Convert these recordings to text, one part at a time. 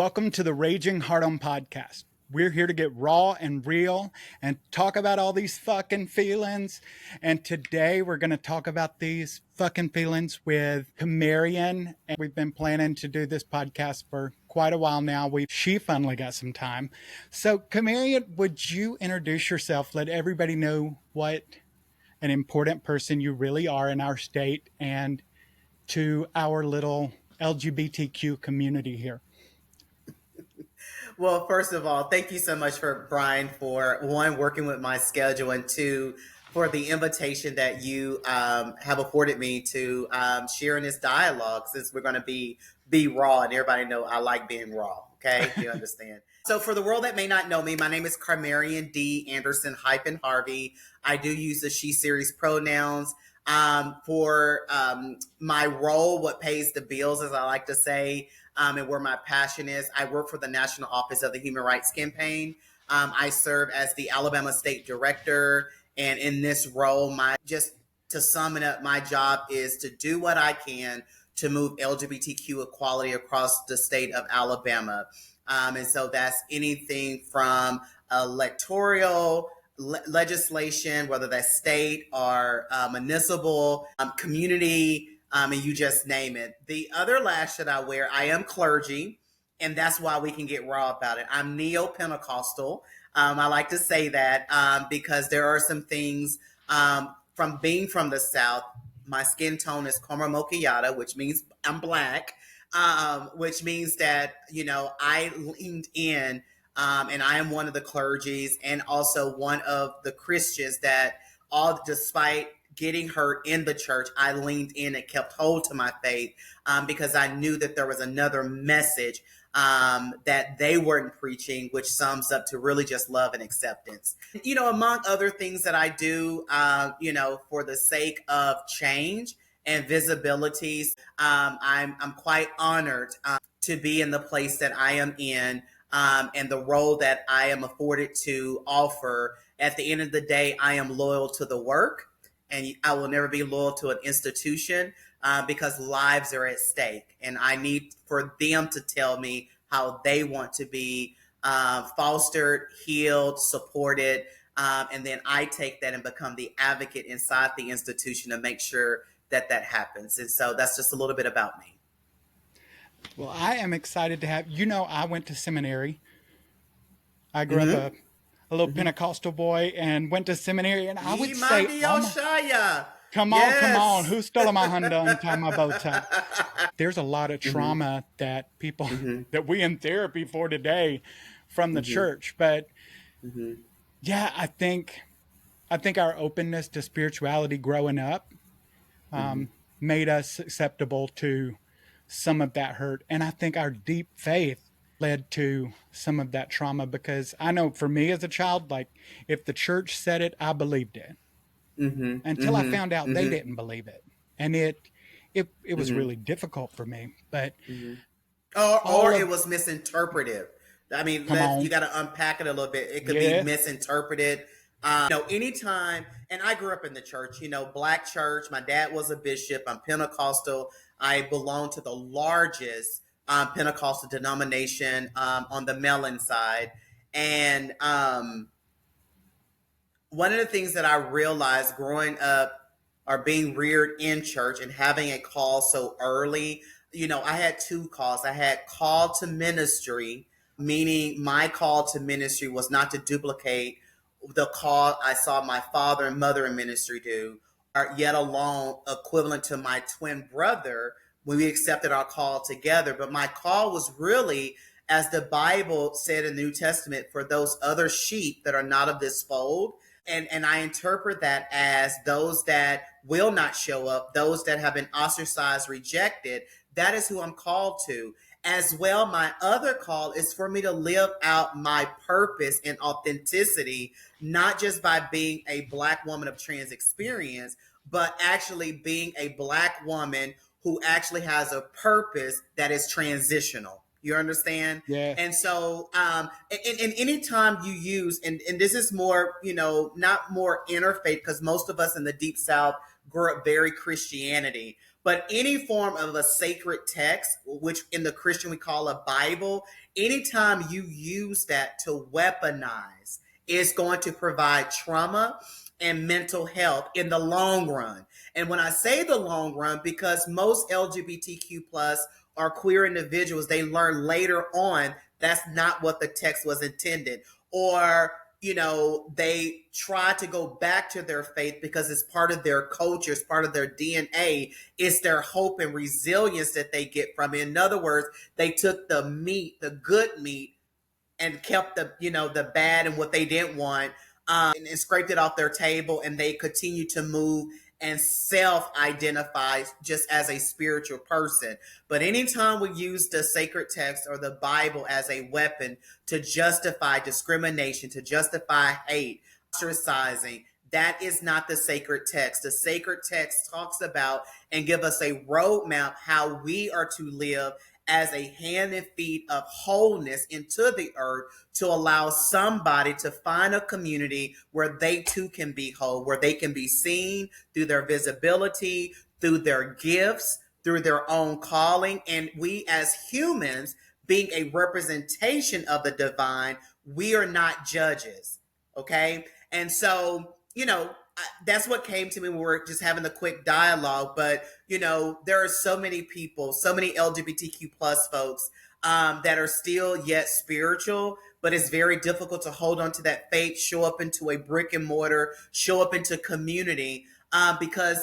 Welcome to the Raging Heart On podcast. We're here to get raw and real and talk about all these fucking feelings. And today we're going to talk about these fucking feelings with Carmarion. And we've been planning to do this podcast for quite a while now. She finally got some time. So Carmarion, would you introduce yourself? Let everybody know what an important person you really are in our state and to our little LGBTQ community here. Well, first of all, thank you so much for Brian for one, working with my schedule, and two, for the invitation that you have afforded me to share in this dialogue, since we're going to be raw, and everybody know I like being raw. Okay, you understand. So for the world that may not know me, my name is Carmarion D. Anderson Harvey. I do use the she series pronouns. For my role, what pays the bills, as I like to say, and where my passion is, I work for the National Office of the Human Rights Campaign. I serve as the Alabama State Director, and in this role, just to sum it up, my job is to do what I can to move LGBTQ equality across the state of Alabama. And so that's anything from electoral legislation, whether that's state or municipal, community, and you just name it. The other lash that I wear, I am clergy, and that's why we can get raw about it. I'm neo-Pentecostal. I like to say that because there are some things from being from the South. My skin tone is caramel macchiato, which means I'm Black, which means that, I leaned in, and I am one of the clergies and also one of the Christians that despite getting hurt in the church, I leaned in and kept hold to my faith because I knew that there was another message that they weren't preaching, which sums up to really just love and acceptance. Among other things that I do, for the sake of change and visibilities, I'm quite honored to be in the place that I am in and the role that I am afforded to offer. At the end of the day, I am loyal to the work. And I will never be loyal to an institution because lives are at stake. And I need for them to tell me how they want to be fostered, healed, supported. And then I take that and become the advocate inside the institution to make sure that happens. And so that's just a little bit about me. Well, I am excited to have, I went to seminary. I grew up a little Pentecostal boy and went to seminary, and I would say, come on, who stole my Honda and tied my bow tie? There's a lot of trauma that people, that we in therapy for today from the church. But yeah, I think our openness to spirituality growing up made us acceptable to some of that hurt. And I think our deep faith led to some of that trauma, because I know for me as a child, like if the church said it, I believed it until I found out they didn't believe it. And it was really difficult for me, but or it was misinterpreted. I mean, you got to unpack it a little bit. It could be misinterpreted. Anytime, and I grew up in the church, Black church. My dad was a bishop. I'm Pentecostal. I belong to the largest Pentecostal denomination on the Mellon side. And one of the things that I realized growing up or being reared in church and having a call so early, I had two calls. I had call to ministry, meaning my call to ministry was not to duplicate the call I saw my father and mother in ministry do, or yet alone equivalent to my twin brother when we accepted our call together. But my call was really, as the Bible said in the New Testament, for those other sheep that are not of this fold. And I interpret that as those that will not show up, those that have been ostracized, rejected. That is who I'm called to. As well, my other call is for me to live out my purpose and authenticity, not just by being a Black woman of trans experience, but actually being a Black woman who actually has a purpose that is transitional. You understand? Yeah. And so, and any time you use, and this is more, not more interfaith, because most of us in the Deep South grew up very Christianity. But any form of a sacred text, which in the Christian we call a Bible, anytime you use that to weaponize, it's going to provide trauma and mental health in the long run. And when I say the long run, because most LGBTQ plus or queer individuals, they learn later on that's not what the text was intended. Or, they try to go back to their faith because it's part of their culture, it's part of their DNA, it's their hope and resilience that they get from it. In other words, they took the meat, the good meat, and kept the bad and what they didn't want, and scraped it off their table, and they continue to move and self-identify just as a spiritual person. But anytime we use the sacred text or the Bible as a weapon to justify discrimination, to justify hate, ostracizing, that is not the sacred text. The sacred text talks about and give us a roadmap how we are to live as a hand and feet of wholeness into the earth, to allow somebody to find a community where they too can be whole, where they can be seen through their visibility, through their gifts, through their own calling. And we as humans, being a representation of the divine, we are not judges. Okay. And so, that's what came to me when we were just having the quick dialogue. But, there are so many people, so many LGBTQ plus folks that are still yet spiritual, but it's very difficult to hold on to that faith, show up into a brick and mortar, show up into community, because,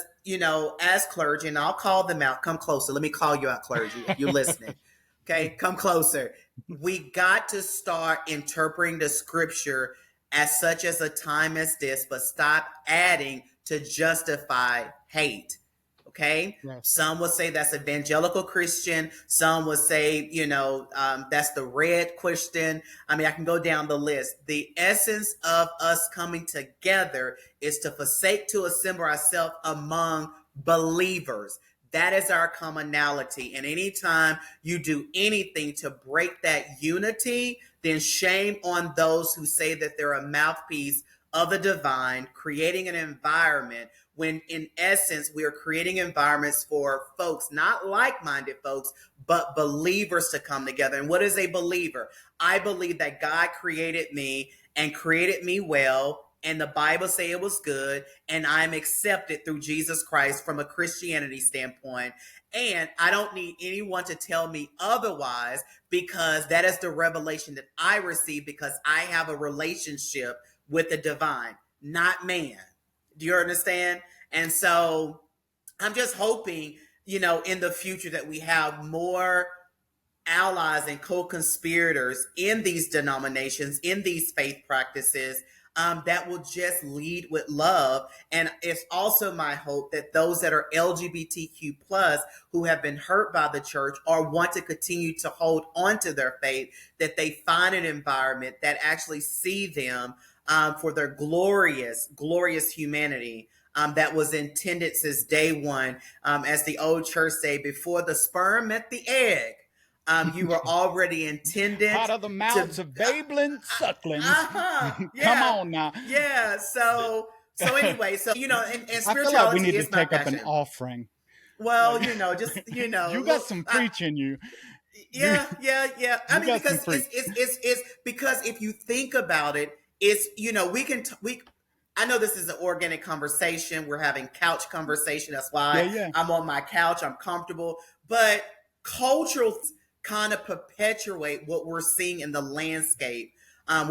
as clergy, and I'll call them out, come closer. Let me call you out, clergy, if you're listening. Okay, come closer. We got to start interpreting the scripture as such as a time as this, but stop adding to justify hate. Okay. Yes. Some would say that's evangelical Christian. Some would say, that's the red Christian. I mean, I can go down the list. The essence of us coming together is to forsake to assemble ourselves among believers. That is our commonality. And anytime you do anything to break that unity, then shame on those who say that they're a mouthpiece of the divine, creating an environment when in essence we are creating environments for folks, not like-minded folks, but believers to come together. And what is a believer? I believe that God created me and created me well, and the Bible say it was good, and I'm accepted through Jesus Christ from a Christianity standpoint. And I don't need anyone to tell me otherwise, because that is the revelation that I receive, because I have a relationship with the divine, not man. Do you understand? And so I'm just hoping, in the future that we have more allies and co-conspirators in these denominations, in these faith practices, that will just lead with love. And it's also my hope that those that are LGBTQ plus who have been hurt by the church or want to continue to hold on to their faith, that they find an environment that actually see them for their glorious humanity that was intended since day one. As the old church say, before the sperm met the egg, you were already intended out of the mouths of babelings, sucklings. Yeah. Come on now. Yeah. So anyway, so and spirituality I feel like we need is to take my up passion. an offering. Well, you got some preach in you. Yeah. I mean, because it's because if you think about it, it's I know this is an organic conversation. We're having couch conversation. That's why I'm on my couch. I'm comfortable. But cultural kind of perpetuate what we're seeing in the landscape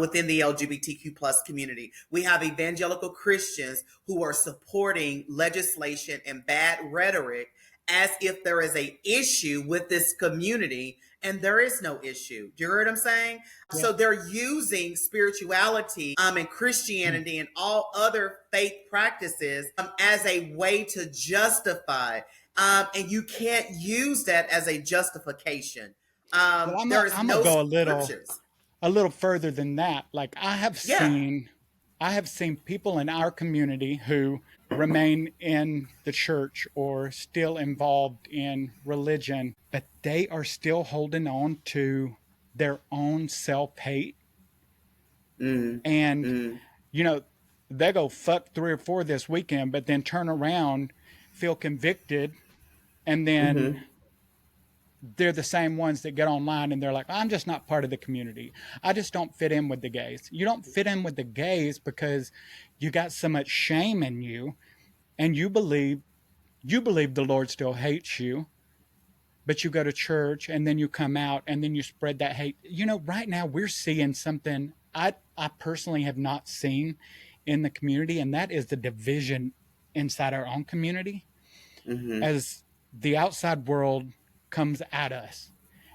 within the LGBTQ plus community. We have evangelical Christians who are supporting legislation and bad rhetoric as if there is a issue with this community, and there is no issue. Do you hear what I'm saying? Yeah. So they're using spirituality and Christianity and all other faith practices as a way to justify. And you can't use that as a justification. Well, I'm gonna go a little further than that. Like I have seen people in our community who remain in the church or still involved in religion, but they are still holding on to their own self-hate. And they go fuck 3 or 4 this weekend, but then turn around feel convicted, and then Mm-hmm. they're the same ones that get online and they're like, I'm just not part of the community. I just don't fit in with the gays. You don't fit in with the gays because you got so much shame in you, and you believe the Lord still hates you, but you go to church and then you come out and then you spread that hate. Right now we're seeing something I personally have not seen in the community, and that is the division inside our own community Mm-hmm. as the outside world comes at us.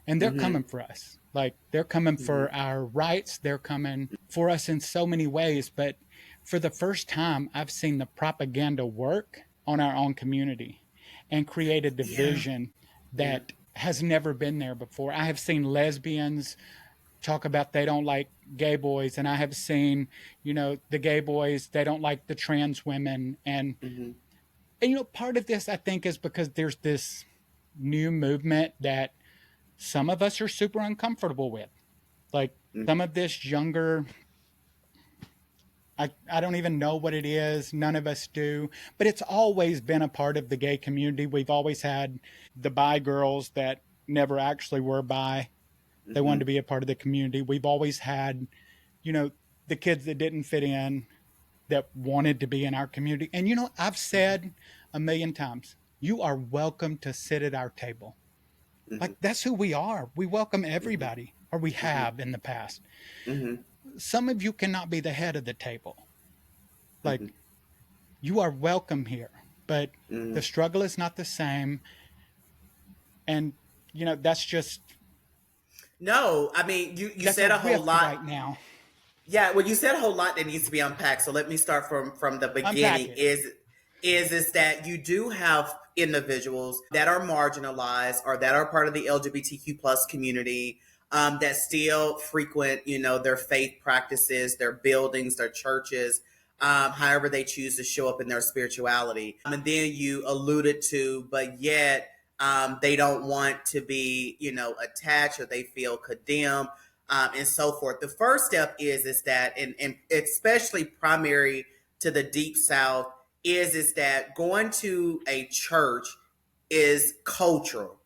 And they're Mm-hmm. coming for us. Like, they're coming Mm-hmm. for our rights. They're coming for us in so many ways. But for the first time, I've seen the propaganda work on our own community and create a Yeah. division Yeah. that has never been there before. I have seen lesbians talk about they don't like gay boys, and I have seen, the gay boys, they don't like the trans women. Mm-hmm. And part of this I think is because there's this new movement that some of us are super uncomfortable with. Like, some of this younger, I don't even know what it is. None of us do. But it's always been a part of the gay community. We've always had the bi girls that never actually were bi. They Mm-hmm. wanted to be a part of the community. We've always had, you know, the kids that didn't fit in that wanted to be in our community. And, I've said a million times, you are welcome to sit at our table. Mm-hmm. Like, that's who we are. We welcome Mm-hmm. everybody, or we Mm-hmm. have in the past. Mm-hmm. Some of you cannot be the head of the table. Mm-hmm. Like, you are welcome here, but Mm-hmm. the struggle is not the same. And, that's just, No, I mean, you that's a said a whole rift lot. right now. Yeah, well, you said a whole lot that needs to be unpacked. So let me start from the Unpack beginning. it. Is that you do have individuals that are marginalized or that are part of the LGBTQ plus community, that still frequent, their faith practices, their buildings, their churches, however they choose to show up in their spirituality. And then you alluded to, but yet they don't want to be, attached, or they feel condemned, and so forth. The first step is that, and especially primary to the deep south, is that going to a church is cultural.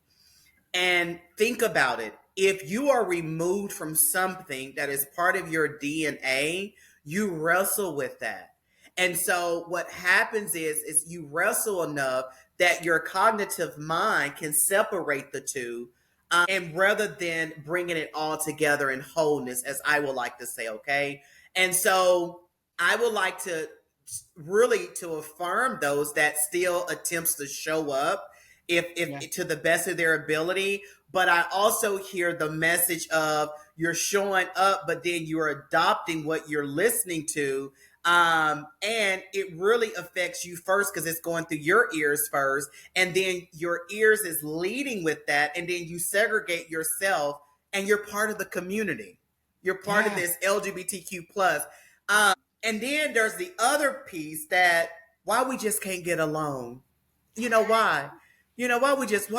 And think about it. If you are removed from something that is part of your DNA, you wrestle with that. And so what happens is you wrestle enough that your cognitive mind can separate the two, and rather than bringing it all together in wholeness, as I would like to say, okay? And so I would like to really to affirm those that still attempts to show up, Yeah. if to the best of their ability. But I also hear the message of you're showing up, but then you're adopting what you're listening to. And it really affects you first because it's going through your ears first, and then your ears is leading with that, and then you segregate yourself, and you're part of the community. You're part of Yeah. this LGBTQ plus. And then there's the other piece that why we just can't get along. You know why? Why we just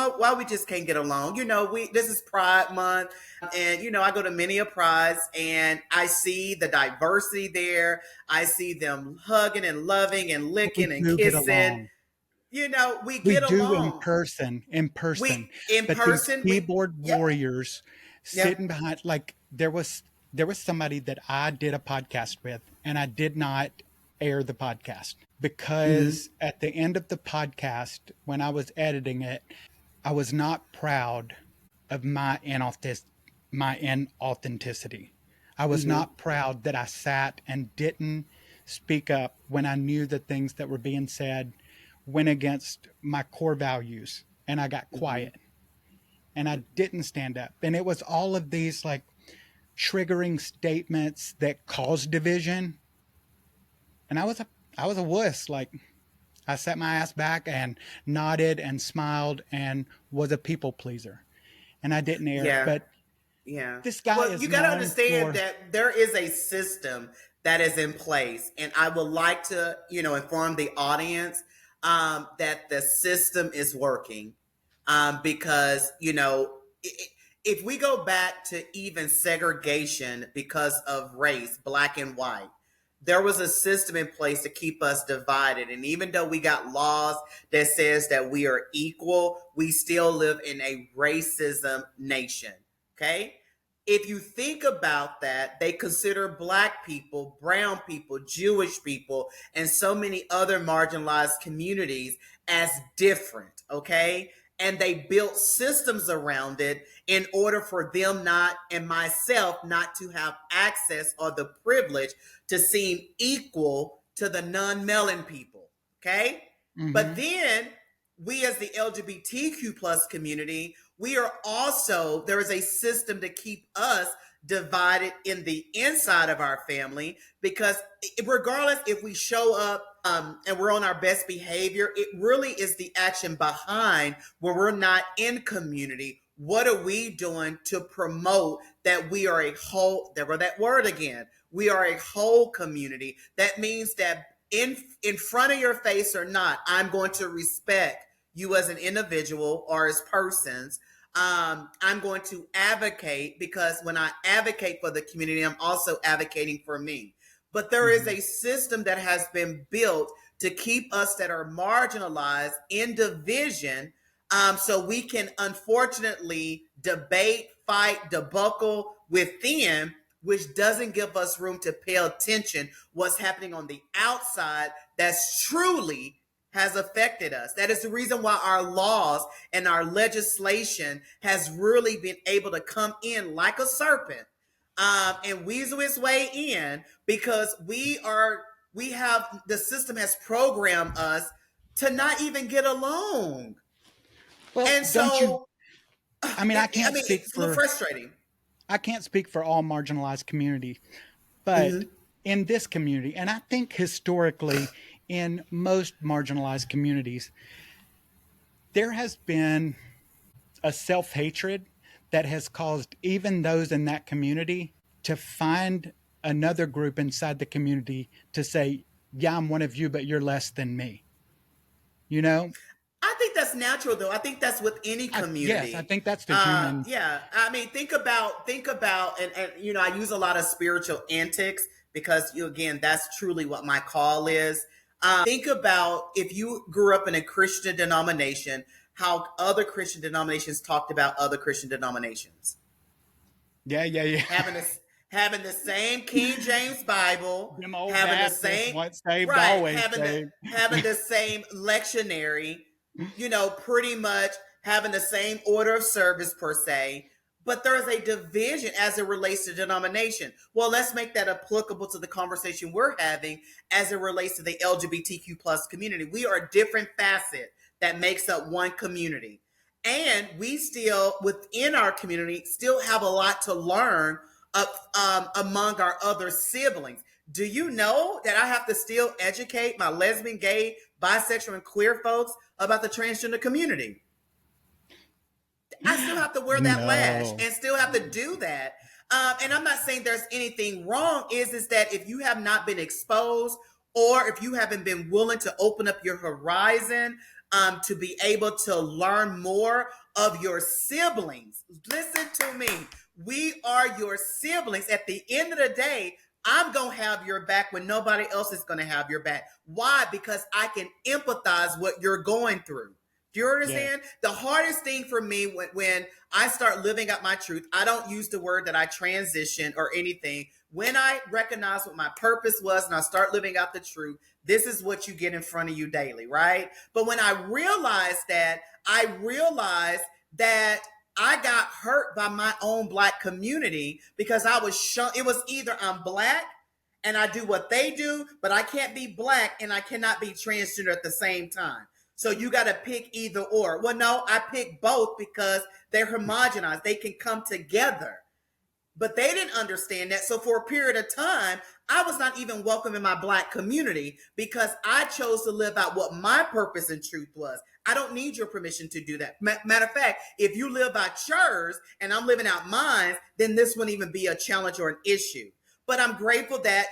can't get along. We this is Pride Month, and I go to many a prides, and I see the diversity there. I see them hugging and loving and We licking and do get kissing. along. We We get do in along. person, in person. We in But these person. We keyboard Yep. warriors Yep. sitting behind, like, there was somebody that I did a podcast with, and I did not air the podcast Mm-hmm. because at the end of the podcast, when I was editing it, I was not proud of my inauthenticity. I was Mm-hmm. not proud that I sat and didn't speak up when I knew the things that were being said went against my core values, and I got Mm-hmm. quiet and I didn't stand up. And it was all of these, like, triggering statements that caused division. And I was a wuss. Like, I sat my ass back and nodded and smiled and was a people pleaser. And I didn't air it. Yeah. But Yeah. this guy Well, is you got to known understand for, that there is a system that is in place. And I would like to, inform the audience, that the system is working. Because, if we go back to even segregation because of race, black and white, there was a system in place to keep us divided. And even though we got laws that says that we are equal, we still live in a racism nation. Okay? If you think about that, they consider Black people, brown people, Jewish people, and so many other marginalized communities as different, okay? And they built systems around it in order for them not, and myself, not to have access or the privilege to seem equal to the non-melon people, okay? But then we as the LGBTQ plus community, we are also, there is a system to keep us divided in the inside of our family, because regardless if we show up and we're on our best behavior, it really is the action behind when we're not in community. What are we doing to promote that we are a whole, there go that word again, we are a whole community. That means that in front of your face or not, I'm going to respect you as an individual or as persons. I'm going to advocate, because when I advocate for the community, I'm also advocating for me. But there is a system that has been built to keep us that are marginalized in division, so we can unfortunately debate, fight, debuckle within, which doesn't give us room to pay attention what's happening on the outside that's truly has affected us. That is the reason why our laws and our legislation has really been able to come in like a serpent, and weasel its way in, because the system has programmed us to not even get along. Well, And don't you? so, I mean, it's a little frustrating. I can't speak for all marginalized communities, but in this community, and I think historically in most marginalized communities, there has been a self-hatred that has caused even those in that community to find another group inside the community to say, yeah, I'm one of you, but you're less than me. You know? I think that's natural, though. I think that's with any Yes, I community. think that's the human. Yeah. I mean, think about, and I use a lot of spiritual antics because again, that's truly what my call is. Think about if you grew up in a Christian denomination, how other Christian denominations talked about other Christian denominations. Yeah, yeah, yeah. Having the same King James Bible, Them old having the Baptists, same once saved, right, always saved. having the same lectionary, pretty much having the same order of service per se. But there is a division as it relates to denomination. Well, let's make that applicable to the conversation we're having as it relates to the LGBTQ plus community. We are a different facet that makes up one community. And we still, within our community, still have a lot to learn among our other siblings. Do you know that I have to still educate my lesbian, gay, bisexual, and queer folks about the transgender community? I still have to wear that lash and still have to do that. And I'm not saying there's anything wrong. Is that if you have not been exposed, or if you haven't been willing to open up your horizon to be able to learn more of your siblings. Listen to me. We are your siblings. At the end of the day, I'm going to have your back when nobody else is going to have your back. Why? Because I can empathize what you're going through. Do you understand? Yeah. The hardest thing for me when I start living out my truth, I don't use the word that I transition or anything. When I recognize what my purpose was and I start living out the truth, this is what you get in front of you daily, right? But when I realized that I got hurt by my own Black community because I was shown, it was either I'm Black and I do what they do, but I can't be Black and I cannot be transgender at the same time. So you got to pick either or. Well, no, I picked both because they're homogenized. They can come together. But they didn't understand that. So for a period of time, I was not even welcome in my Black community because I chose to live out what my purpose and truth was. I don't need your permission to do that. Matter of fact, if you live out yours and I'm living out mine, then this wouldn't even be a challenge or an issue. But I'm grateful that,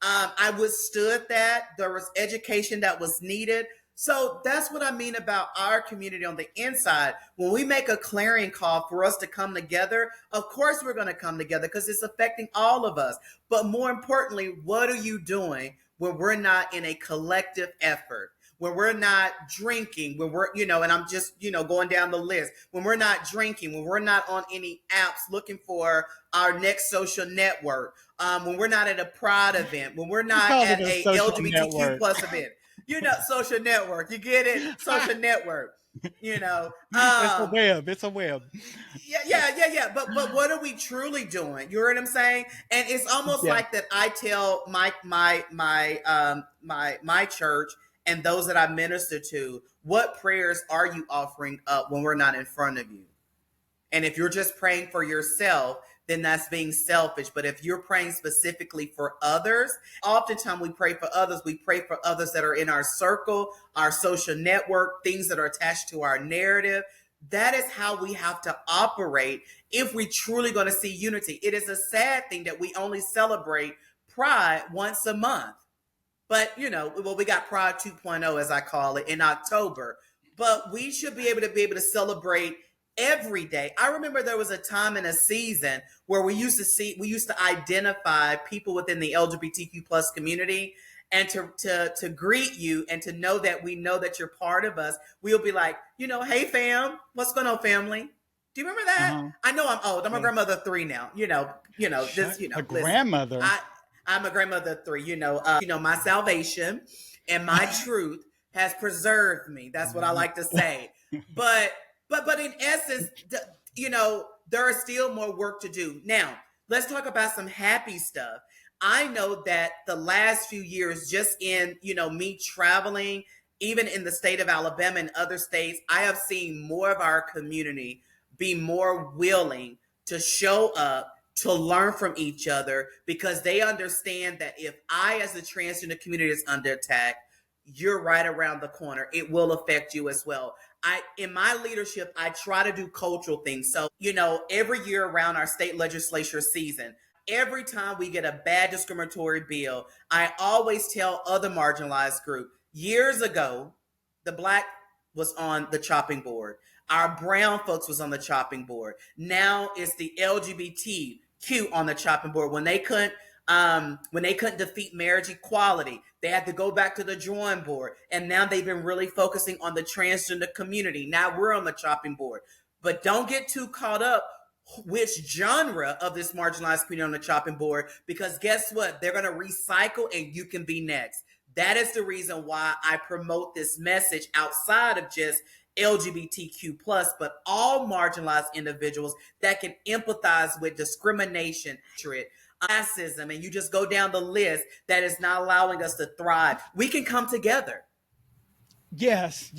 I withstood that. There was education that was needed. So that's what I mean about our community on the inside. When we make a clarion call for us to come together, of course we're going to come together because it's affecting all of us. But more importantly, what are you doing when we're not in a collective effort? When we're not drinking, when we're, and I'm just, going down the list, when we're not drinking, when we're not on any apps looking for our next social network, when we're not at a pride event, when we're not at a LGBTQ plus event, social network, you get it? Social network, It's a web. It's a web. yeah. But what are we truly doing? You know what I'm saying? And it's almost like that. I tell my church and those that I minister to, what prayers are you offering up when we're not in front of you? And if you're just praying for yourself, then that's being selfish. But if you're praying specifically for others, oftentimes we pray for others. We pray for others that are in our circle, our social network, things that are attached to our narrative. That is how we have to operate if we truly going to see unity. It is a sad thing that we only celebrate Pride once a month. But, we got Pride 2.0, as I call it, in October. But we should be able to celebrate every day. I remember there was a time in a season where we used to identify people within the LGBTQ plus community, and to greet you and to know that we know that you're part of us. We'll be like, hey fam, what's going on, family? Do you remember that? Uh-huh. I know I'm old. I'm a grandmother of 3 now. A grandmother. I'm a grandmother of 3. My salvation and my truth has preserved me. That's what I like to say. But in essence, there is still more work to do. Now, let's talk about some happy stuff. I know that the last few years, just in, me traveling, even in the state of Alabama and other states, I have seen more of our community be more willing to show up, to learn from each other, because they understand that if I, as a transgender community, is under attack, you're right around the corner. It will affect you as well. In my leadership, I try to do cultural things. So, every year around our state legislature season, every time we get a bad discriminatory bill, I always tell other marginalized groups, years ago, the Black was on the chopping board. Our brown folks was on the chopping board. Now it's the LGBTQ on the chopping board. When they couldn't defeat marriage equality, they had to go back to the drawing board. And now they've been really focusing on the transgender community. Now we're on the chopping board. But don't get too caught up which genre of this marginalized community on the chopping board, because guess what? They're going to recycle and you can be next. That is the reason why I promote this message outside of just LGBTQ plus, but all marginalized individuals that can empathize with discrimination, racism, and you just go down the list that is not allowing us to thrive. We can come together. Yes.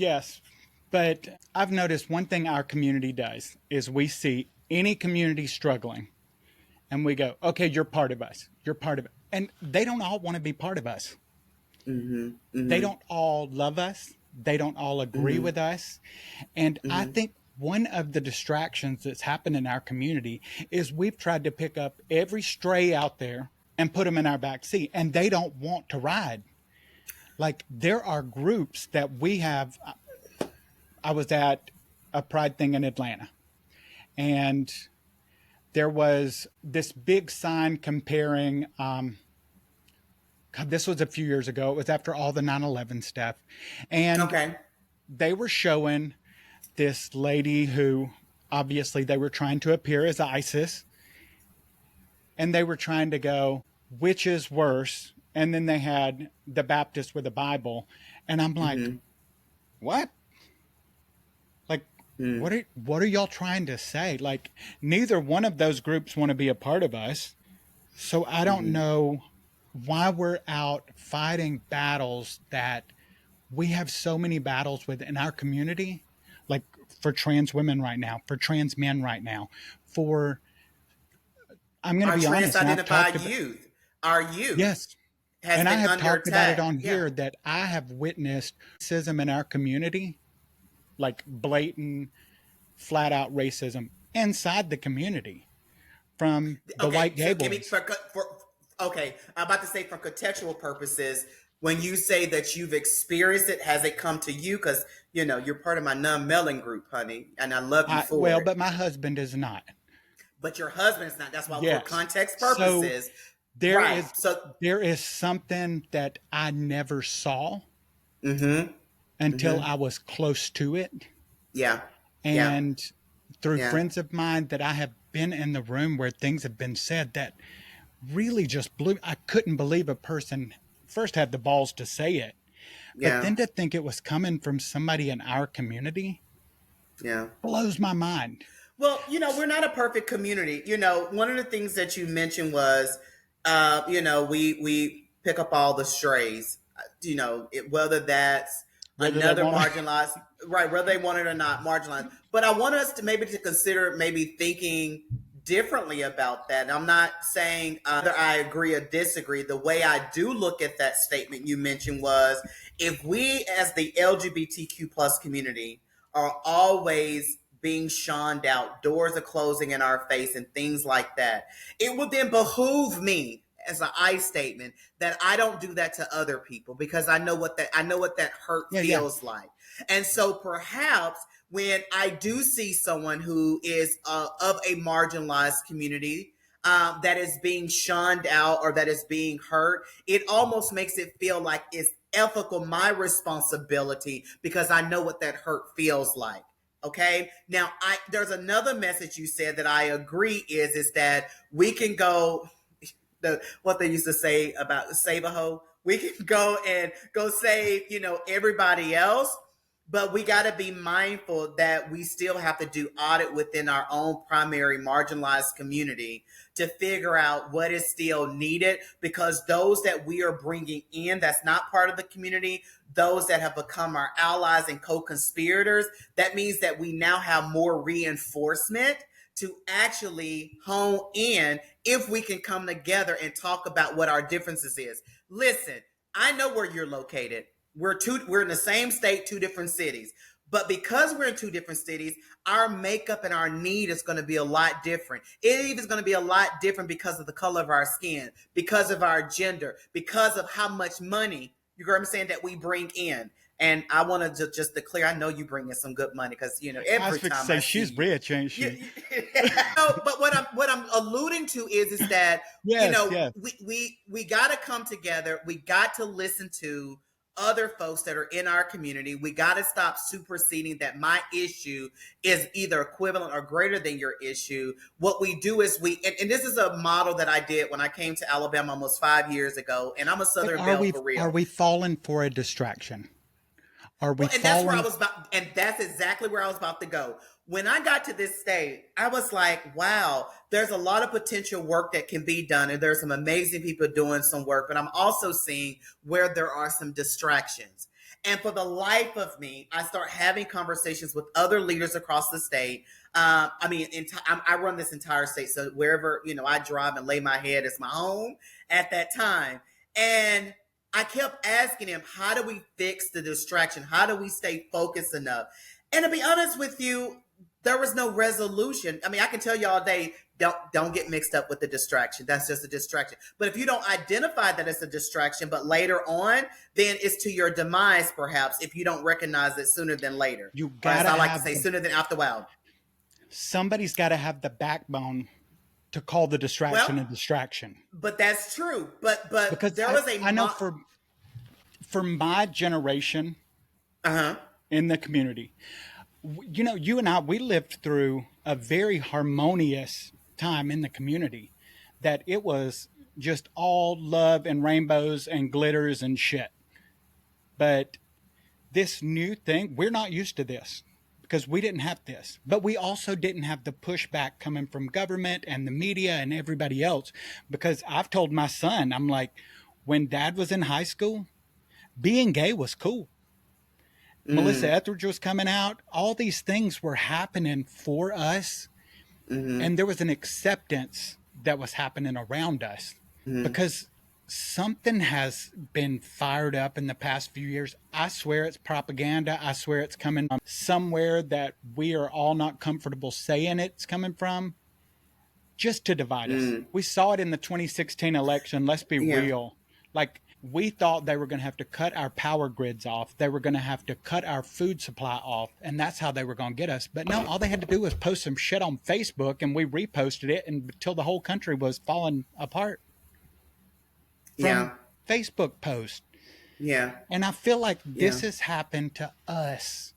But I've noticed one thing our community does is we see any community struggling and we go, okay, you're part of us. You're part of it. And they don't all want to be part of us. Mm-hmm, mm-hmm. They don't all love us. They don't all agree with us. And I think one of the distractions that's happened in our community is we've tried to pick up every stray out there and put them in our back seat, and they don't want to ride. Like, there are groups that we have. I was at a pride thing in Atlanta, and there was this big sign comparing, this was a few years ago. It was after all the 9/11 stuff. And they were showing this lady who, obviously, they were trying to appear as ISIS. And they were trying to go, which is worse? And then they had the Baptist with the Bible. And I'm like, what? Like, what are y'all trying to say? Like, neither one of those groups want to be a part of us. So I don't know why we're out fighting battles that we have so many battles with in our community, like for trans women right now, for trans men right now, for, I'm going to be honest. Our youth. Yes. And I have talked about it on here that I have witnessed racism in our community, like blatant, flat out racism inside the community from the white gay boys. I'm about to say, for contextual purposes, When you say that you've experienced it, has it come to you? Because, you're part of my non-mailing group, honey, and I love you for Well, it. but my husband is not. But your husband's not. That's why, for Yes. context So purposes, there right. is So, there is something that I never saw mm-hmm, until mm-hmm. I was close to it. Yeah, yeah, And through yeah, friends of mine that I have been in the room where things have been said that really just blew. I couldn't believe a person first had the balls to say it, but yeah, then to think it was coming from somebody in our community yeah. blows my mind. Well, we're not a perfect community. One of the things that you mentioned was, we pick up all the strays. Whether that's Whether they another want to, marginalized, right? Whether they want it or not, marginalized. But I want us to consider maybe thinking differently about that. And I'm not saying whether I agree or disagree. The way I do look at that statement you mentioned was, if we as the LGBTQ plus community are always being shunned out, doors are closing in our face, and things like that, it would then behoove me as an I statement that I don't do that to other people, because I know what that hurt yeah, yeah, feels like. And so perhaps when I do see someone who is of a marginalized community, that is being shunned out or that is being hurt, it almost makes it feel like it's ethical, my responsibility, because I know what that hurt feels like. Okay. Now, there's another message you said that I agree is that we can go, what they used to say about save a hoe. We can go and go save, everybody else, but we got to be mindful that we still have to do audit within our own primary marginalized community to figure out what is still needed, because those that we are bringing in that's not part of the community, those that have become our allies and co-conspirators, that means that we now have more reinforcement to actually hone in if we can come together and talk about what our differences is. Listen, I know where you're located. We're in the same state, two different cities. But because we're in two different cities, our makeup and our need is going to be a lot different. It even is going to be a lot different because of the color of our skin, because of our gender, because of how much money, you know what I'm saying, that we bring in. And I want to just declare, I know you bring in some good money, because I was every fixing to time say I see she's you. rich, ain't she? No, but what I'm alluding to is that Yes, yes. we got to come together. We got to listen to other folks that are in our community. We got to stop superseding that my issue is either equivalent or greater than your issue. What we do is and this is a model that I did when I came to Alabama almost 5 years ago, and I'm a But Southern Belle for are real. we falling for a distraction? Are we Well, and that's where I falling? was about, and that's exactly where I was about to go. When I got to this state, I was like, wow, there's a lot of potential work that can be done, and there's some amazing people doing some work, but I'm also seeing where there are some distractions. And for the life of me, I start having conversations with other leaders across the state. I run this entire state, so wherever I drive and lay my head is my home at that time. And I kept asking him, how do we fix the distraction? How do we stay focused enough? And to be honest with you, there was no resolution. I mean, I can tell you all day, don't get mixed up with the distraction. That's just a distraction. But if you don't identify that it's a distraction, but later on, then it's to your demise, perhaps, if you don't recognize it sooner than later. You Or as gotta I like to have say, sooner than after a while. somebody's got to have the backbone to call the distraction Well, a distraction. but that's true. But Because there was a I know for my generation uh-huh. in the community, you and I, we lived through a very harmonious time in the community, that it was just all love and rainbows and glitters and shit. But this new thing, we're not used to this because we didn't have this. But we also didn't have the pushback coming from government and the media and everybody else. Because I've told my son, I'm like, when dad was in high school, being gay was cool. Melissa Mm, Etheridge was coming out. All these things were happening for us. mm-hmm, And there was an acceptance that was happening around us mm-hmm. because something has been fired up in the past few years. I swear it's propaganda. I swear it's coming from somewhere that we are all not comfortable saying it's coming from, just to divide us. Mm. We saw it in the 2016 election. Let's be Yeah. real. Like, we thought they were going to have to cut our power grids off. They were going to have to cut our food supply off. And that's how they were going to get us. But no, all they had to do was post some shit on Facebook and we reposted it until the whole country was falling apart from Facebook posts. Yeah. And I feel like this has happened to us.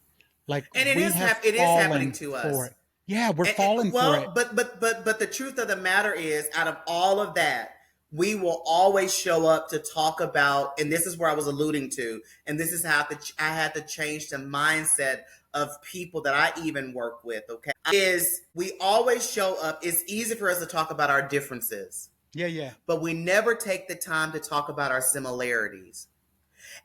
Like, and it is happening to us. Yeah, we're falling for it. But the truth of the matter is, out of all of that, we will always show up to talk about, and this is where I was alluding to, and this is how I had to change the mindset of people that I even work with, okay? Is we always show up. It's easy for us to talk about our differences. Yeah. But we never take the time to talk about our similarities.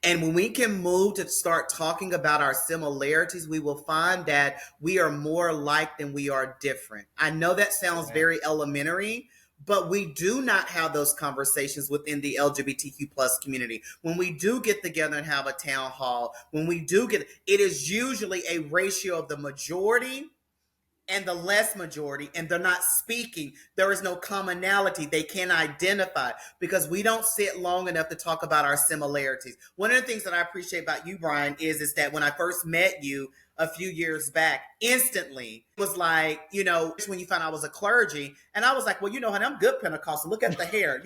And when we can move to start talking about our similarities, we will find that we are more alike than we are different. I know that sounds very elementary, but we do not have those conversations within the LGBTQ plus community. When we do get together and have a town hall, when we do it is usually a ratio of the majority and the less majority, and they're not speaking. There is no commonality they can identify because we don't sit long enough to talk about our similarities. One of the things that I appreciate about you, Brian, is that when I first met you a few years back, instantly it was like, when you found I was a clergy, and I was like, well, honey, I'm good Pentecostal. Look at the hair,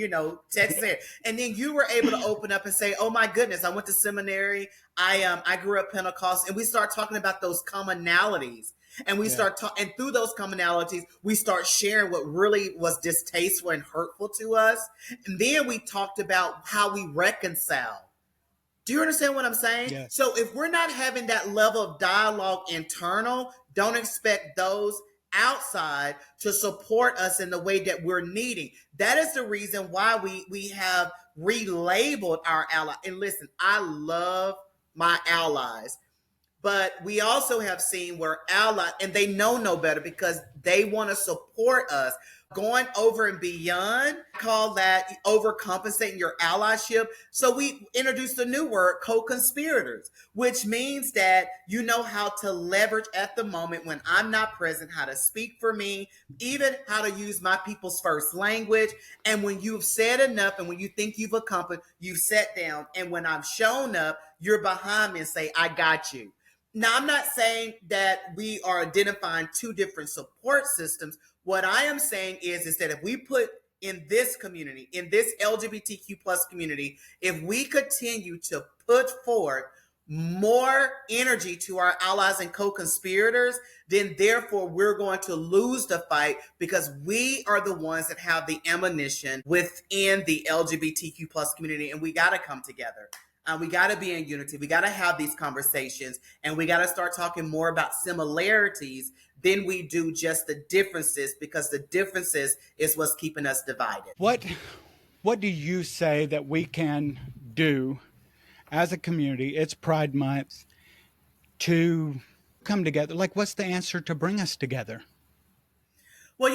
Texas hair. And then you were able to open up and say, oh my goodness, I went to seminary. I grew up Pentecostal, and we start talking about those commonalities. And we start talking, and through those commonalities, we start sharing what really was distasteful and hurtful to us. And then we talked about how we reconcile. Do you understand what I'm saying? Yes. So if we're not having that level of dialogue internal, don't expect those outside to support us in the way that we're needing. That is the reason why we have relabeled our ally. And listen, I love my allies. But we also have seen where allies, and they know no better because they want to support us, going over and beyond, call that overcompensating your allyship. So we introduced a new word, co-conspirators, which means that you know how to leverage at the moment when I'm not present, how to speak for me, even how to use my people's first language. And when you've said enough and when you think you've accomplished, you've sat down. And when I've shown up, you're behind me and say, I got you. Now, I'm not saying that we are identifying two different support systems. What I am saying is that if we put in this community, in this LGBTQ plus community, if we continue to put forth more energy to our allies and co-conspirators, then therefore we're going to lose the fight because we are the ones that have the ammunition within the LGBTQ plus community, and we got to come together. We got to be in unity. We got to have these conversations, and we got to start talking more about similarities than we do just the differences, because the differences is what's keeping us divided. What do you say that we can do as a community? It's Pride Month, to come together. Like, what's the answer to bring us together? Well,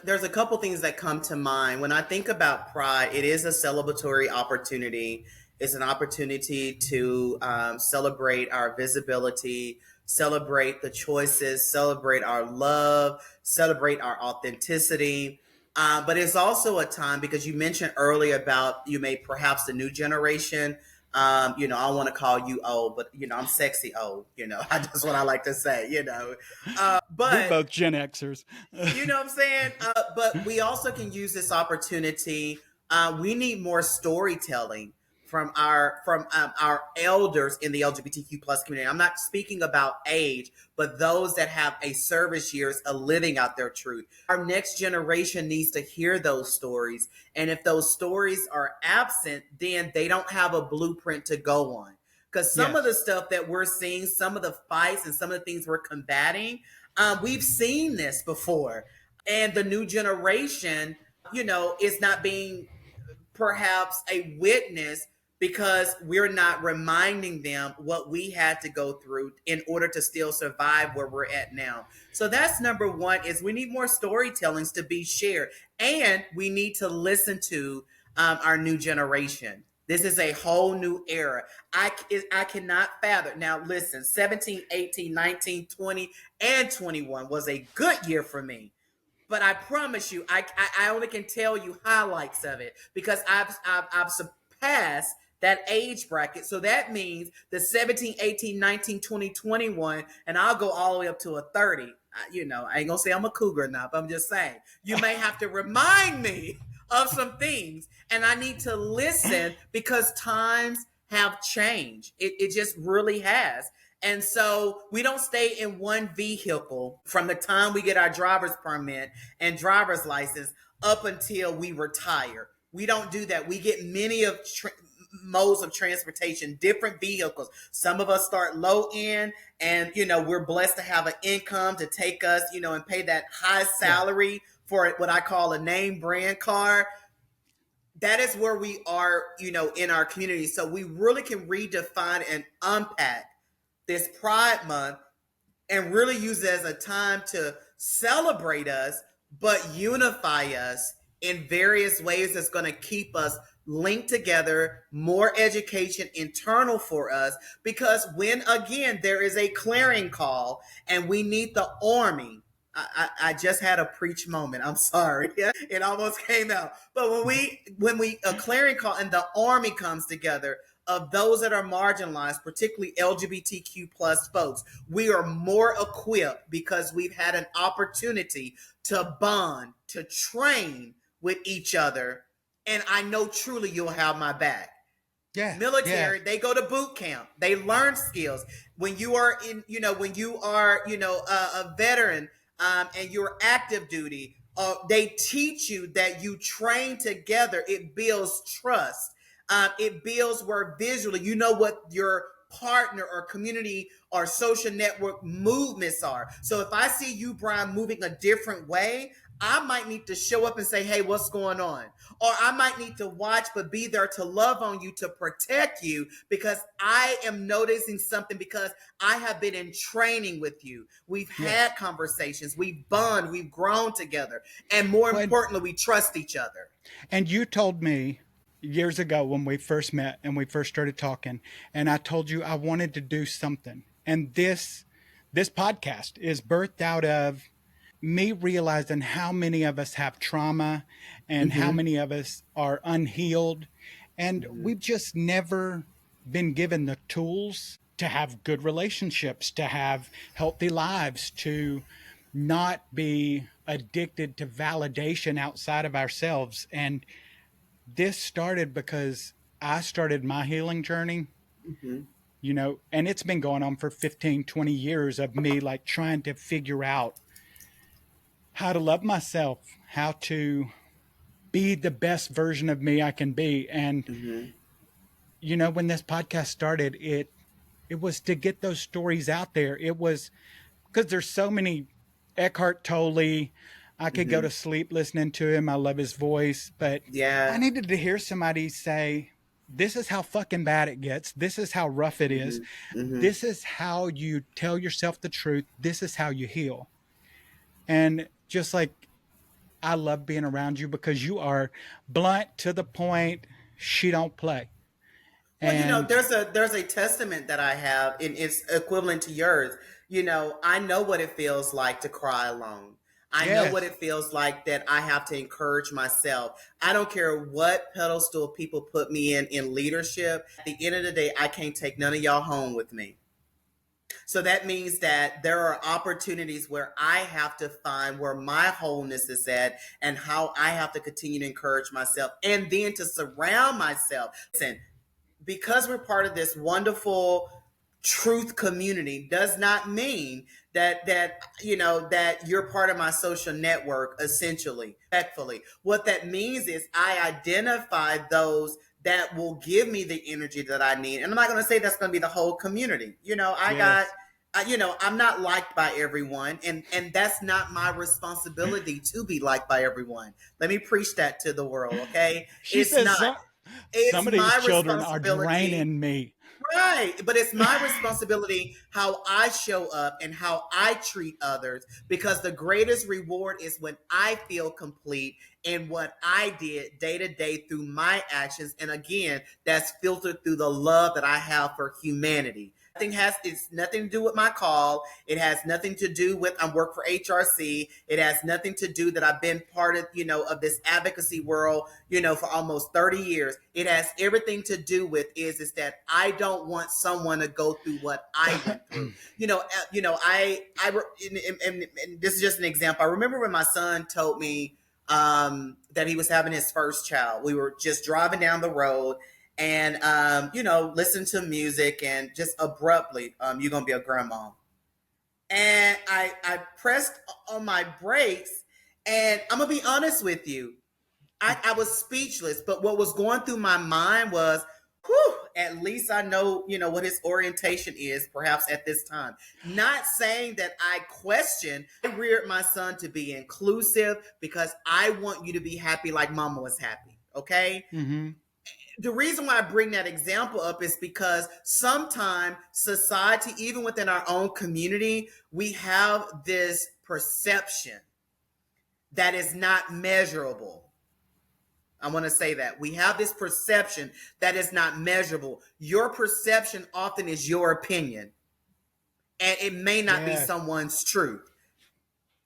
there's a couple things that come to mind. When I think about Pride, it is a celebratory opportunity. It's an opportunity to celebrate our visibility, celebrate the choices, celebrate our love, celebrate our authenticity. But it's also a time, because you mentioned earlier about perhaps the new generation. I want to call you old, but I'm sexy old. That's what I like to say. But we're both Gen Xers. You know what I'm saying? But we also can use this opportunity. We need more storytelling from our elders in the LGBTQ plus community. I'm not speaking about age, but those that have a service years of living out their truth. Our next generation needs to hear those stories. And if those stories are absent, then they don't have a blueprint to go on. Because some of the stuff that we're seeing, some of the fights and some of the things we're combating, we've seen this before. And the new generation, is not being perhaps a witness because we're not reminding them what we had to go through in order to still survive where we're at now. So that's number one, is we need more storytellings to be shared. And we need to listen to our new generation. This is a whole new era. I cannot fathom. Now, listen, 17, 18, 19, 20, and 21 was a good year for me. But I promise you, I only can tell you highlights of it because I've surpassed that age bracket. So that means the 17, 18, 19, 20, 21, and I'll go all the way up to a 30. I ain't gonna say I'm a cougar now, but I'm just saying, you may have to remind me of some things, and I need to listen because times have changed. It just really has. And so we don't stay in one vehicle from the time we get our driver's permit and driver's license up until we retire. We don't do that. We get many of modes of transportation, different vehicles. Some of us start low end, and we're blessed to have an income to take us, and pay that high salary for what I call a name brand car. That is where we are, in our community. So we really can redefine and unpack this Pride Month and really use it as a time to celebrate us, but unify us in various ways that's going to keep us linked together, more education internal for us, because when, again, there is a clearing call and we need the army. I just had a preach moment. I'm sorry. It almost came out. But when we a clearing call and the army comes together of those that are marginalized, particularly LGBTQ plus folks, we are more equipped because we've had an opportunity to bond, to train with each other. And I know truly you'll have my back. Military, they go to boot camp. They learn skills. When you are a veteran, and you're active duty, they teach you that you train together. It builds trust. It builds where visually you know what your partner or community or social network movements are. So if I see you, Brian, moving a different way, I might need to show up and say, hey, what's going on? Or I might need to watch, but be there to love on you, to protect you, because I am noticing something, because I have been in training with you. We've had conversations, we've bonded, we've grown together. And more importantly, we trust each other. And you told me years ago when we first met and we first started talking, and I told you I wanted to do something. And this podcast is birthed out of me realizing how many of us have trauma and how many of us are unhealed. And we've just never been given the tools to have good relationships, to have healthy lives, to not be addicted to validation outside of ourselves. And this started because I started my healing journey, and it's been going on for 15, 20 years of me like trying to figure out how to love myself, how to be the best version of me I can be. And, when this podcast started, it was to get those stories out there. It was because there's so many Eckhart Tolle. I could go to sleep listening to him. I love his voice, but I needed to hear somebody say, this is how fucking bad it gets. This is how rough it is. This is how you tell yourself the truth. This is how you heal. And just like, I love being around you because you are blunt, to the point. She don't play. Well, there's a testament that I have, and it's equivalent to yours. I know what it feels like to cry alone. I know what it feels like that I have to encourage myself. I don't care what pedestal people put me in leadership. At the end of the day, I can't take none of y'all home with me. So that means that there are opportunities where I have to find where my wholeness is at and how I have to continue to encourage myself, and then to surround myself. Listen, because we're part of this wonderful truth community does not mean that you're part of my social network, essentially, respectfully. What that means is I identify those that will give me the energy that I need. And I'm not going to say that's going to be the whole community. I'm not liked by everyone, and that's not my responsibility to be liked by everyone. Let me preach that to the world, okay? It's not. Some of these children are draining me. Right. But it's my responsibility how I show up and how I treat others, because the greatest reward is when I feel complete in what I did day to day through my actions. And again, that's filtered through the love that I have for humanity. It's nothing to do with my call. It has nothing to do with I work for HRC. It has nothing to do that I've been part of, of this advocacy world, for almost 30 years. It has everything to do with is that I don't want someone to go through what I went through. And this is just an example. I remember when my son told me that he was having his first child. We were just driving down the road and, listen to music and just abruptly, you're going to be a grandma. And I pressed on my brakes and I'm going to be honest with you. I was speechless, but what was going through my mind was, whew, at least I know, what his orientation is, perhaps at this time. Not saying that I reared my son to be inclusive because I want you to be happy like mama was happy. Okay. Mm-hmm. The reason why I bring that example up is because sometimes society, even within our own community, we have this perception that is not measurable. I want to say that we have this perception that is not measurable. Your perception often is your opinion, and it may not be someone's truth.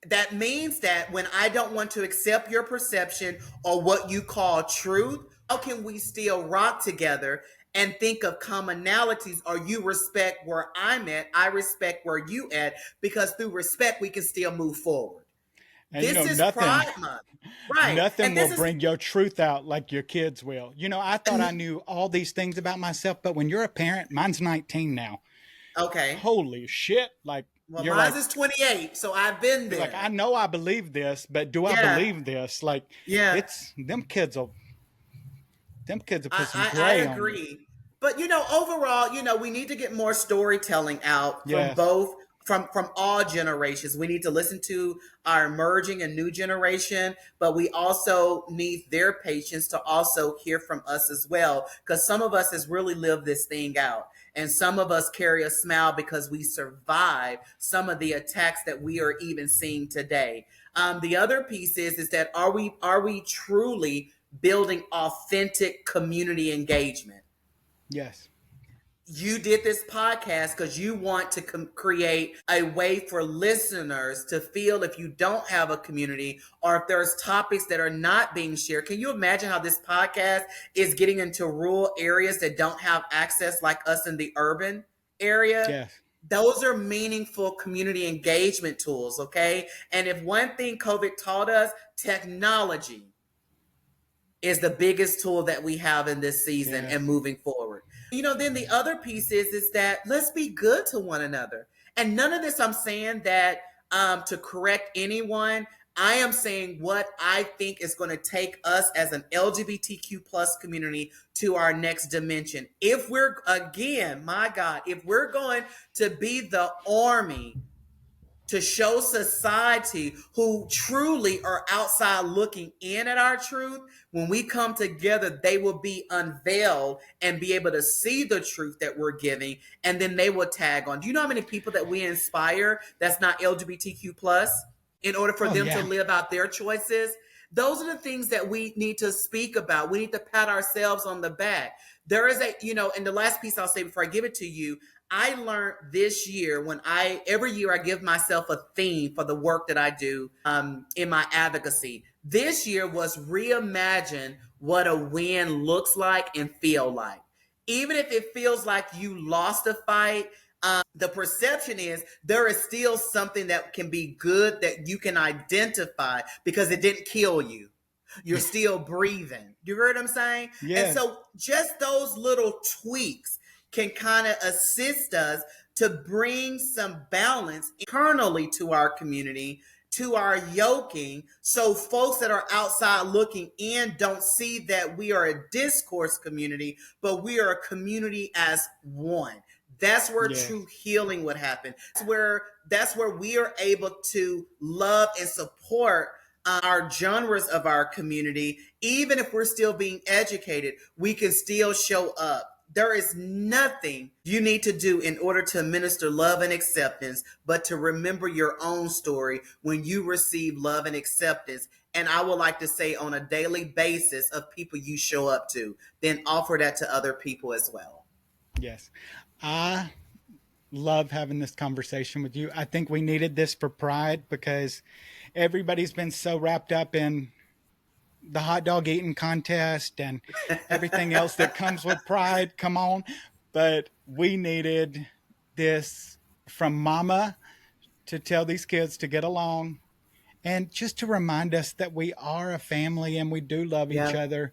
That means that when I don't want to accept your perception or what you call truth, how can we still rock together and think of commonalities? Or you respect where I'm at, I respect where you at, because through respect we can still move forward. And this is Pride Month. Right. Nothing will bring your truth out like your kids will. I thought I knew all these things about myself, but when you're a parent, mine's 19 now. Okay. Holy shit. Like, well, mine's is 28, so I've been there. Like, I know I believe this, but do I believe this? Like, it's them kids will put some gray on. I agree. But, overall, we need to get more storytelling out from both, from all generations. We need to listen to our emerging and new generation, but we also need their patience to also hear from us as well, because some of us has really lived this thing out. And some of us carry a smile because we survived some of the attacks that we are even seeing today. The other piece is that are we truly building authentic community engagement? Yes. You did this podcast because you want to create a way for listeners to feel if you don't have a community or if there's topics that are not being shared. Can you imagine how this podcast is getting into rural areas that don't have access like us in the urban area? Yes. Those are meaningful community engagement tools, okay? And if one thing COVID taught us, technology is the biggest tool that we have in this season and moving forward. Then the other piece is that let's be good to one another. And none of this I'm saying that to correct anyone. I am saying what I think is going to take us as an LGBTQ plus community to our next dimension. If we're, again, my God, if we're going to be the army to show society who truly are outside looking in at our truth, when we come together, they will be unveiled and be able to see the truth that we're giving, and then they will tag on. Do you know how many people that we inspire that's not LGBTQ plus in order for them to live out their choices? Those are the things that we need to speak about. We need to pat ourselves on the back. There is and the last piece I'll say before I give it to you, I learned this year every year I give myself a theme for the work that I do in my advocacy. This year was reimagine what a win looks like and feel like. Even if it feels like you lost a fight, the perception is there is still something that can be good that you can identify because it didn't kill you. You're still breathing. You heard what I'm saying? Yeah. And so just those little tweaks can kind of assist us to bring some balance internally to our community, to our yoking, so folks that are outside looking in don't see that we are a discourse community, but we are a community as one. That's where true healing would happen. That's where we are able to love and support our genres of our community. Even if we're still being educated, we can still show up. There is nothing you need to do in order to minister love and acceptance, but to remember your own story when you receive love and acceptance. And I would like to say on a daily basis of people you show up to, then offer that to other people as well. Yes. I love having this conversation with you. I think we needed this for Pride because everybody's been so wrapped up in the hot dog eating contest and everything else that comes with Pride. Come on. But we needed this from Mama to tell these kids to get along and just to remind us that we are a family and we do love each Yeah, other.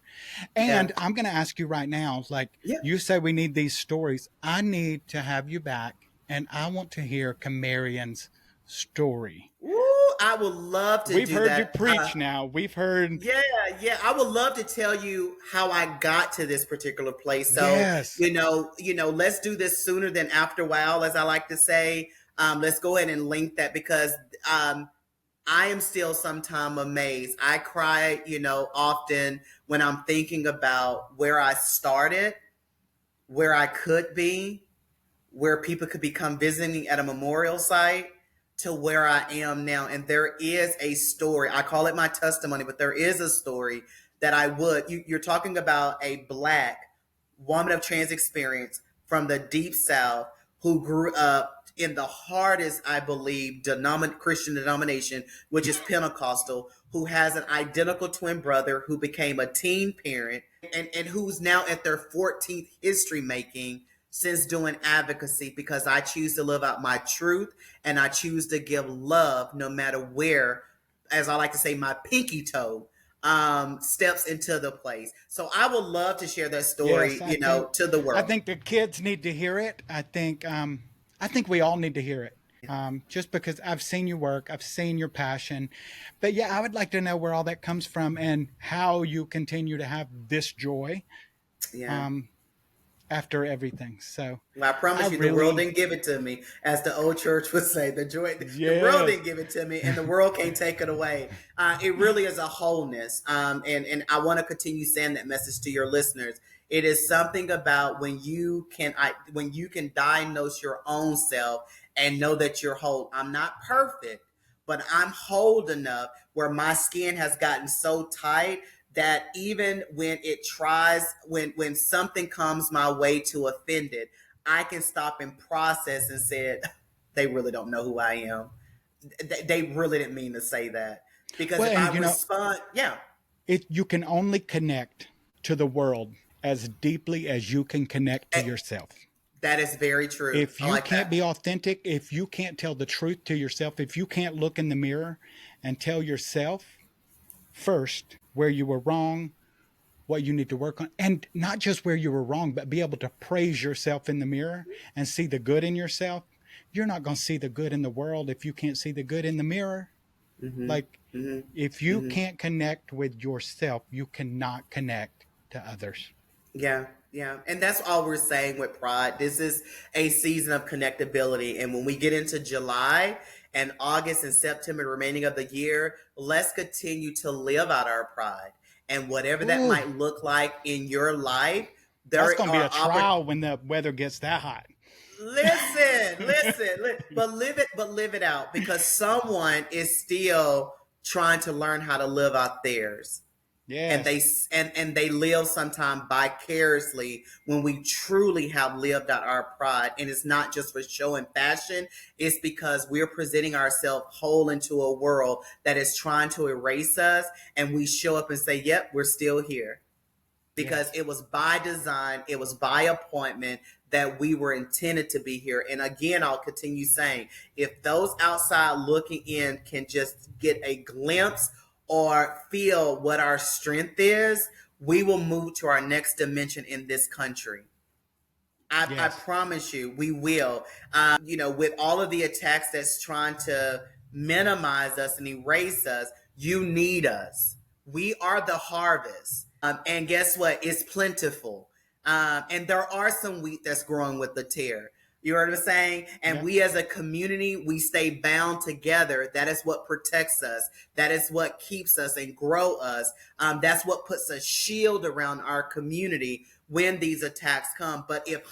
yeah, And I'm going to ask you right now, like yeah. you say, we need these stories. I need to have you back and I want to hear Camarion's story. Woo, I would love to We've do heard you that. preach now. We've heard, Yeah, yeah. I would love to tell you how I got to this particular place. So, yes, let's do this sooner than after a while, as I like to say. Let's go ahead and link that because I am still sometime amazed. I cry, often when I'm thinking about where I started, where I could be, where people could become visiting at a memorial site to where I am now. And there is a story. I call it my testimony, but there is a story that you're talking about a Black woman of trans experience from the deep South who grew up in the hardest, I believe, Christian denomination, which is Pentecostal, who has an identical twin brother who became a teen parent and who's now at their 14th history making since doing advocacy because I choose to live out my truth and I choose to give love no matter where, as I like to say, my pinky toe steps into the place. So I would love to share that yes. story, to the I world. think the kids need to hear it. I think we all need to hear it. Just because I've seen your work, I've seen your passion, but yeah, I would like to know where all that comes from and how you continue to have this joy Yeah. um, after everything. So Well, I I promise you, the world really, didn't give it to me, as the old church would say. The world yes, didn't give it to me, and the world can't take it away. It really is a wholeness, and I want to continue saying that message to your listeners. It is something about when you can diagnose your own self and know that you're whole. I'm not perfect, but I'm whole enough where my skin has gotten so tight that even when something comes my way to offend it, I can stop and process and say, they really don't know who I am. They really didn't mean to say that. Because well, if I and respond, yeah, you can only connect to the world as deeply as you can connect to eh, yourself. that is very true. If I you like can't that. be authentic, if you can't tell the truth to yourself, if you can't look in the mirror and tell yourself first where you were wrong, what you need to work on, and not just where you were wrong, but be able to praise yourself in the mirror and see the good in yourself. You're not going to see the good in the world if you can't see the good in the mirror. Mm-hmm. Like, Mm-hmm. if you Mm-hmm. can't connect with yourself, you cannot connect to others. Yeah, yeah. And that's all we're saying with Pride. This is a season of connectability. And when we get into July and August and September, the remaining of the year, let's continue to live out our pride. And whatever that Ooh, might look like in your life, that's there going to be are a trial when the weather gets that hot. but live it out because someone is still trying to learn how to live out theirs and they Yes. and they live sometime vicariously when we truly have lived out our pride. And it's not just for show and fashion, it's because we're presenting ourselves whole into a world that is trying to erase us, and we show up and say, yep, we're still here because Yes. it was by design, it was by appointment that we were intended to be here. And again, I'll continue saying, if those outside looking in can just get a glimpse or feel what our strength is, we will move to our next dimension in this country. I Yes. promise you, we will. With all of the attacks that's trying to minimize us and erase us, you need us. We are the harvest. And guess what? It's plentiful. And there are some wheat that's growing with the tear. You heard what I'm saying? And Yep. we as a community, we stay bound together. That is what protects us. That is what keeps us and grow us. That's what puts a shield around our community when these attacks come. But if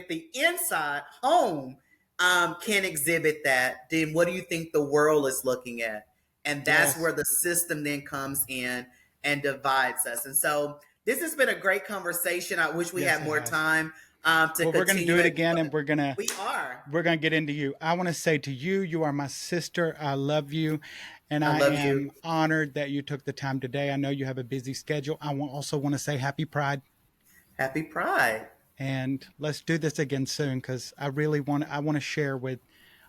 the inside home can exhibit that, then what do you think the world is looking at? And that's Yes. where the system then comes in and divides us. And so this has been a great conversation. I wish we Yes, had it more has. time. We're going to do it again, and we're going to get into you. I want to say to you, you are my sister. I love you. And I am honored that you took the time today. I know you have a busy schedule. I also want to say happy Pride. Happy Pride. And let's do this again soon, because I want to share with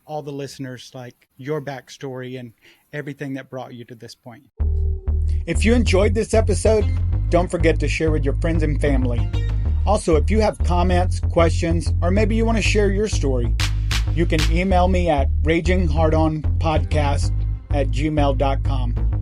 all the listeners like your backstory and everything that brought you to this point. If you enjoyed this episode, don't forget to share with your friends and family. Also, if you have comments, questions, or maybe you want to share your story, you can email me at raginghardonpodcast@gmail.com.